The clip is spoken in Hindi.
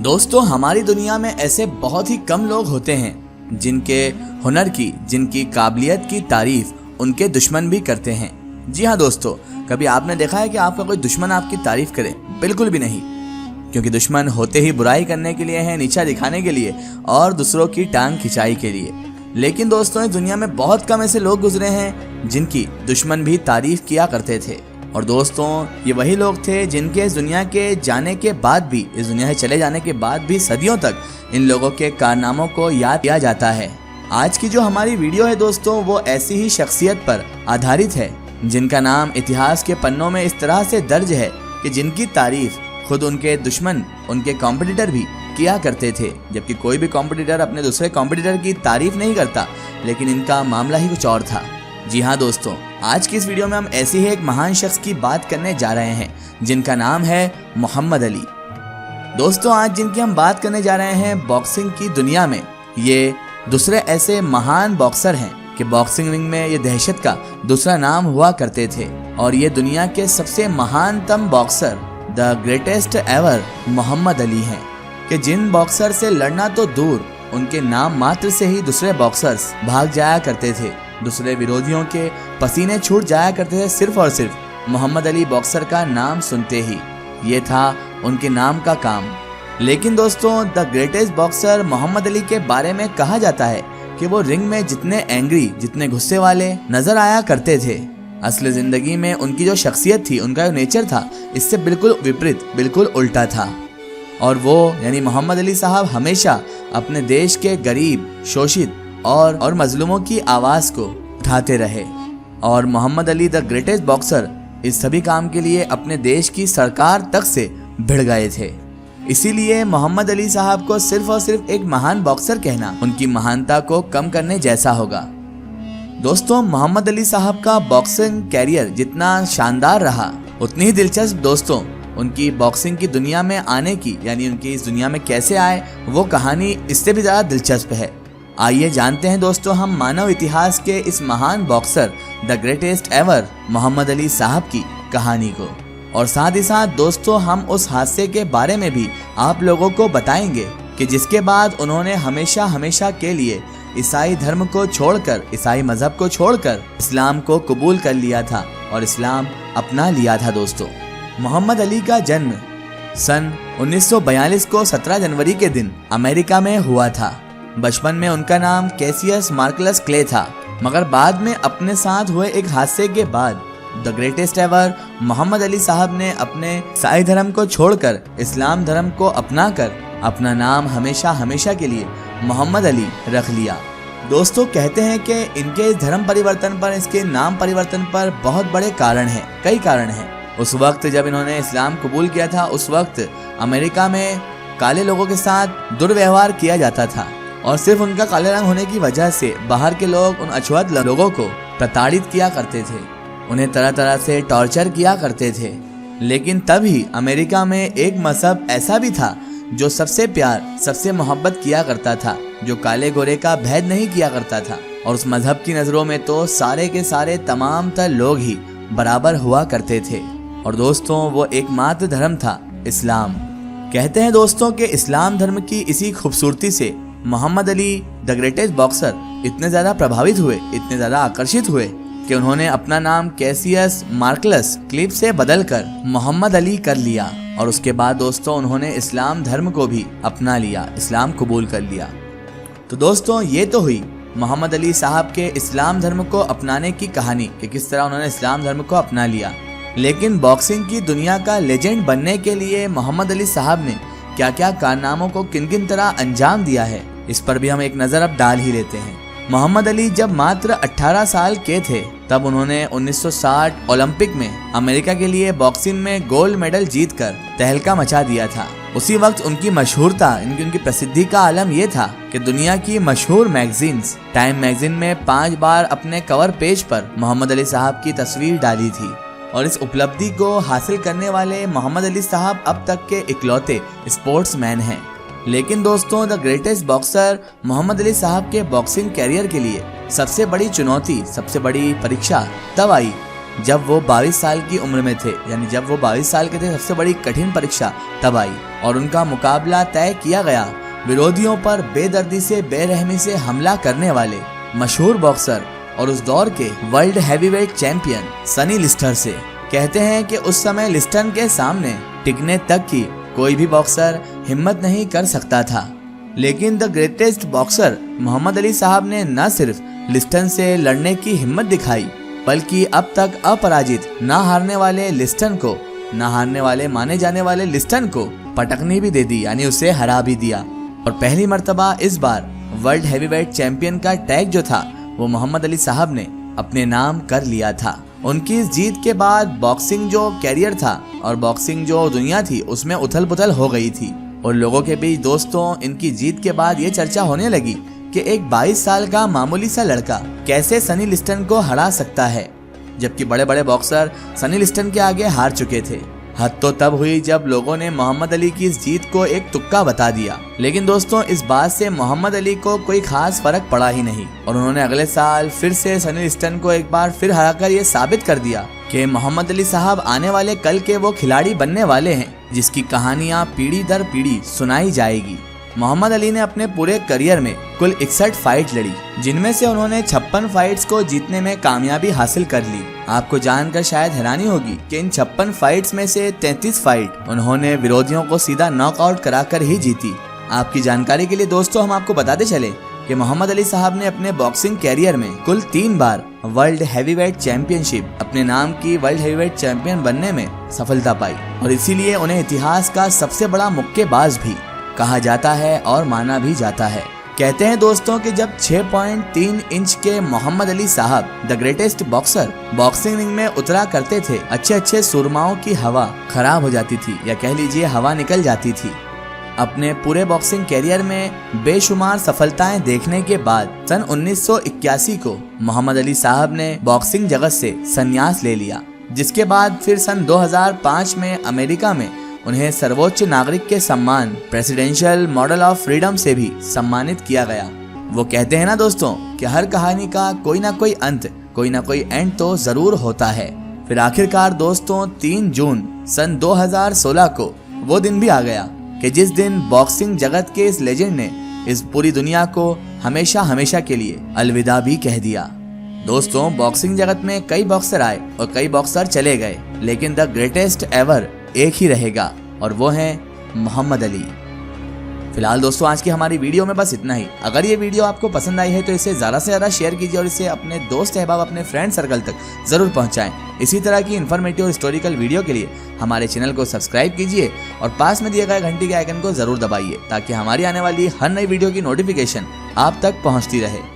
दोस्तों, हमारी दुनिया में ऐसे बहुत ही कम लोग होते हैं जिनके हुनर की, जिनकी काबिलियत की तारीफ उनके दुश्मन भी करते हैं। जी हाँ दोस्तों, कभी आपने देखा है कि आपका कोई दुश्मन आपकी तारीफ करे? बिल्कुल भी नहीं, क्योंकि दुश्मन होते ही बुराई करने के लिए हैं, नीचा दिखाने के लिए और दूसरों की टांग खिंचाई के लिए। लेकिन दोस्तों, इस दुनिया में बहुत कम ऐसे लोग गुजरे हैं जिनकी दुश्मन भी तारीफ किया करते थे। और दोस्तों, ये वही लोग थे जिनके इस दुनिया के जाने के बाद भी, इस दुनिया से चले जाने के बाद भी सदियों तक इन लोगों के कारनामों को याद किया जाता है। आज की जो हमारी वीडियो है दोस्तों, वो ऐसी ही शख्सियत पर आधारित है जिनका नाम इतिहास के पन्नों में इस तरह से दर्ज है कि जिनकी तारीफ खुद उनके दुश्मन, उनके कॉम्पिटिटर भी किया करते थे। जबकि कोई भी कॉम्पिटिटर अपने दूसरे कॉम्पिटिटर की तारीफ नहीं करता, लेकिन इनका मामला ही कुछ और था। जी हाँ दोस्तों, आज की इस वीडियो में हम ऐसी ही एक महान शख्स की बात करने जा रहे हैं जिनका नाम है मोहम्मद अली। दोस्तों, आज जिनकी हम बात करने जा रहे हैं, बॉक्सिंग की दुनिया में ये दूसरे ऐसे महान बॉक्सर हैं कि बॉक्सिंग रिंग में ये दहशत का दूसरा नाम हुआ करते थे। और ये दुनिया के सबसे महानतम boxer, the greatest ever Muhammad Ali हैं कि जिन बॉक्सर से लड़ना तो दूर, उनके नाम मात्र से ही दूसरे बॉक्सर्स भाग जाया करते थे, दूसरे विरोधियों के पसीने छूट जाया करते थे सिर्फ और सिर्फ मोहम्मद अली बॉक्सर का नाम सुनते ही। ये था उनके नाम का काम। लेकिन दोस्तों, the greatest boxer Muhammad Ali के बारे में कहा जाता है कि वो रिंग में जितने एंग्री, जितने गुस्से वाले नजर आया करते थे, असली जिंदगी में उनकी जो शख्सियत थी, उनका जो नेचर था, इससे बिल्कुल विपरीत, बिल्कुल उल्टा था। और वो यानी मोहम्मद अली साहब हमेशा अपने देश के गरीब, शोषित और मजलूमों की आवाज को उठाते रहे। और Muhammad Ali the greatest boxer इस सभी काम के लिए अपने देश की सरकार तक से भिड़ गए थे। इसीलिए मोहम्मद अली साहब को सिर्फ और सिर्फ एक महान बॉक्सर कहना उनकी महानता को कम करने जैसा होगा। दोस्तों, मोहम्मद अली साहब का बॉक्सिंग कैरियर जितना शानदार रहा, उतनी ही दिलचस्प दोस्तों उनकी बॉक्सिंग की दुनिया में आने की, यानी उनकी इस दुनिया में कैसे आए, वो कहानी इससे भी ज़्यादा दिलचस्प है। आइए जानते हैं दोस्तों हम मानव इतिहास के इस महान boxer, the greatest ever Muhammad Ali साहब की कहानी को। और साथ ही साथ दोस्तों, हम उस हादसे के बारे में भी आप लोगों को बताएंगे कि जिसके बाद उन्होंने हमेशा हमेशा के लिए ईसाई धर्म को छोड़कर, ईसाई मजहब को छोड़कर इस्लाम को कबूल कर लिया था और इस्लाम अपना लिया था। दोस्तों, मोहम्मद अली का जन्म सन 1942 को 17 जनवरी के दिन अमेरिका में हुआ था। बचपन में उनका नाम कैसियस मार्कलस क्ले था, मगर बाद में अपने साथ हुए एक हादसे के बाद the greatest ever Muhammad Ali साहब ने अपने ईसाई धर्म को छोड़कर इस्लाम धर्म को अपनाकर अपना नाम हमेशा हमेशा के लिए मोहम्मद अली रख लिया। दोस्तों, कहते हैं कि इनके इस धर्म परिवर्तन पर, इसके नाम परिवर्तन पर बहुत बड़े कारण हैं, कई कारण हैं। उस वक्त जब इन्होंने इस्लाम कबूल किया था, उस वक्त अमेरिका में काले लोगों के साथ दुर्व्यवहार किया जाता था और सिर्फ उनका काले रंग होने की वजह से बाहर के लोग उन अछूत लोगों को प्रताड़ित किया करते थे, उन्हें तरह तरह से टॉर्चर किया करते थे। लेकिन तभी अमेरिका में एक मजहब ऐसा भी था जो सबसे प्यार, सबसे मोहब्बत किया करता था, जो काले गोरे का भेद नहीं किया करता था। और उस मजहब की नज़रों में तो सारे के सारे तमाम तर लोग ही बराबर हुआ करते थे। और दोस्तों, वो एकमात्र धर्म था इस्लाम। कहते हैं दोस्तों कि इस्लाम धर्म की इसी खूबसूरती से Muhammad Ali the greatest boxer इतने ज़्यादा प्रभावित हुए, इतने ज़्यादा आकर्षित हुए कि उन्होंने अपना नाम कैसियस मार्कलस क्लिप से बदलकर मोहम्मद अली कर लिया। और उसके बाद दोस्तों, उन्होंने इस्लाम धर्म को भी अपना लिया, इस्लाम कबूल कर लिया। तो दोस्तों, ये तो हुई मोहम्मद अली साहब के इस्लाम धर्म को अपनाने की कहानी कि किस तरह उन्होंने इस्लाम धर्म को अपना लिया। लेकिन बॉक्सिंग की दुनिया का लेजेंड बनने के लिए मोहम्मद अली साहब ने क्या क्या कारनामों को किन किन तरह अंजाम दिया है, इस पर भी हम एक नज़र अब डाल ही लेते हैं। मोहम्मद अली जब मात्र 18 साल के थे, तब उन्होंने 1960 ओलंपिक में अमेरिका के लिए बॉक्सिंग में गोल्ड मेडल जीतकर तहलका मचा दिया था। उसी वक्त उनकी मशहूरता, उनकी प्रसिद्धि का आलम यह था कि दुनिया की मशहूर मैगजीन्स, टाइम मैगजीन में 5 बार अपने कवर पेज पर मोहम्मद अली साहब की तस्वीर डाली थी। और इस उपलब्धि को हासिल करने वाले मोहम्मद अली साहब अब तक के इकलौते स्पोर्ट्समैन हैं। लेकिन दोस्तों, the greatest boxer Muhammad Ali साहब के बॉक्सिंग कैरियर के लिए सबसे बड़ी चुनौती, सबसे बड़ी परीक्षा तब आई जब वो 22 साल की उम्र में थे, यानी जब वो 22 साल के थे, सबसे बड़ी कठिन परीक्षा तब आई और उनका मुकाबला तय किया गया विरोधियों पर बेदर्दी से बेरहमी से हमला करने वाले मशहूर बॉक्सर और उस दौर के world heavyweight champion Sonny Liston से। कहते हैं कि उस समय लिस्टन के सामने टिकने तक की कोई भी बॉक्सर हिम्मत नहीं कर सकता था, लेकिन the greatest boxer Muhammad Ali साहब ने न सिर्फ लिस्टन से लड़ने की हिम्मत दिखाई, बल्कि अब तक अपराजित न हारने वाले लिस्टन को, न हारने वाले माने जाने वाले लिस्टन को पटकनी भी दे दी, यानी उसे हरा भी दिया। और पहली मर्तबा इस बार वर्ल्ड हैवीवेट चैंपियन का टैग जो था वो मोहम्मद अली साहब ने अपने नाम कर लिया था। उनकी इस जीत के बाद बॉक्सिंग जो कैरियर था और बॉक्सिंग जो दुनिया थी उसमें उथल पुथल हो गई थी और लोगों के बीच दोस्तों इनकी जीत के बाद ये चर्चा होने लगी कि एक 22 साल का मामूली सा लड़का कैसे सनी लिस्टन को हरा सकता है, जबकि बड़े बड़े बॉक्सर सनी लिस्टन के आगे हार चुके थे। हद तो तब हुई जब लोगों ने मोहम्मद अली की इस जीत को एक तुक्का बता दिया, लेकिन दोस्तों इस बात से मोहम्मद अली को कोई खास फर्क पड़ा ही नहीं और उन्होंने अगले साल फिर से सनी लिस्टन को एक बार फिर हराकर ये साबित कर दिया कि मोहम्मद अली साहब आने वाले कल के वो खिलाड़ी बनने वाले हैं जिसकी कहानियां पीढ़ी दर पीढ़ी सुनाई जाएगी। मोहम्मद अली ने अपने पूरे करियर में कुल 61 फाइट लड़ी, जिनमें से उन्होंने 56 फाइट्स को जीतने में कामयाबी हासिल कर ली। आपको जानकर शायद हैरानी होगी कि इन 56 फाइट्स में से 33 फाइट उन्होंने विरोधियों को सीधा नॉकआउट कराकर ही जीती। आपकी जानकारी के लिए दोस्तों हम आपको बताते चले कि मोहम्मद अली साहब ने अपने बॉक्सिंग कैरियर में कुल 3 बार वर्ल्ड हैवीवेट चैंपियनशिप, अपने नाम की वर्ल्ड हैवीवेट चैंपियन बनने में सफलता पाई और इसीलिए उन्हें इतिहास का सबसे बड़ा मुक्केबाज भी कहा जाता है और माना भी जाता है। कहते हैं दोस्तों कि जब 6.3 इंच के मोहम्मद अली साहब the greatest boxer boxing ring में उतरा करते थे, अच्छे सुरमाओं की हवा खराब हो जाती थी या कह लीजिए हवा निकल जाती थी। अपने पूरे बॉक्सिंग कैरियर में बेशुमार सफलताएं देखने के बाद सन 1981 को मोहम्मद अली साहब ने बॉक्सिंग जगत से संन्यास ले लिया, जिसके बाद फिर सन 2005 में अमेरिका में उन्हें सर्वोच्च नागरिक के सम्मान प्रेसिडेंशियल मॉडल ऑफ फ्रीडम से भी सम्मानित किया गया। वो कहते हैं ना दोस्तों कि हर कहानी का कोई ना कोई अंत, कोई ना कोई एंड तो जरूर होता है। फिर आखिरकार दोस्तों 3 जून सन 2016 को वो दिन भी आ गया कि जिस दिन बॉक्सिंग जगत के इस लेजेंड ने इस पूरी दुनिया को हमेशा हमेशा के लिए अलविदा भी कह दिया। दोस्तों बॉक्सिंग जगत में कई बॉक्सर आए और कई बॉक्सर चले गए, लेकिन द ग्रेटेस्ट एवर एक ही रहेगा और वो है मोहम्मद अली। फिलहाल दोस्तों आज की हमारी वीडियो में बस इतना ही। अगर ये वीडियो आपको पसंद आई है तो इसे ज़्यादा से ज़्यादा शेयर कीजिए और इसे अपने दोस्त अहबाब, अपने फ्रेंड सर्कल तक ज़रूर पहुंचाएं। इसी तरह की इन्फॉर्मेटिव और हिस्टोरिकल वीडियो के लिए हमारे चैनल को सब्सक्राइब कीजिए और पास में दिए गए घंटी के आइकन को ज़रूर दबाइए ताकि हमारी आने वाली हर नई वीडियो की नोटिफिकेशन आप तक पहुँचती रहे।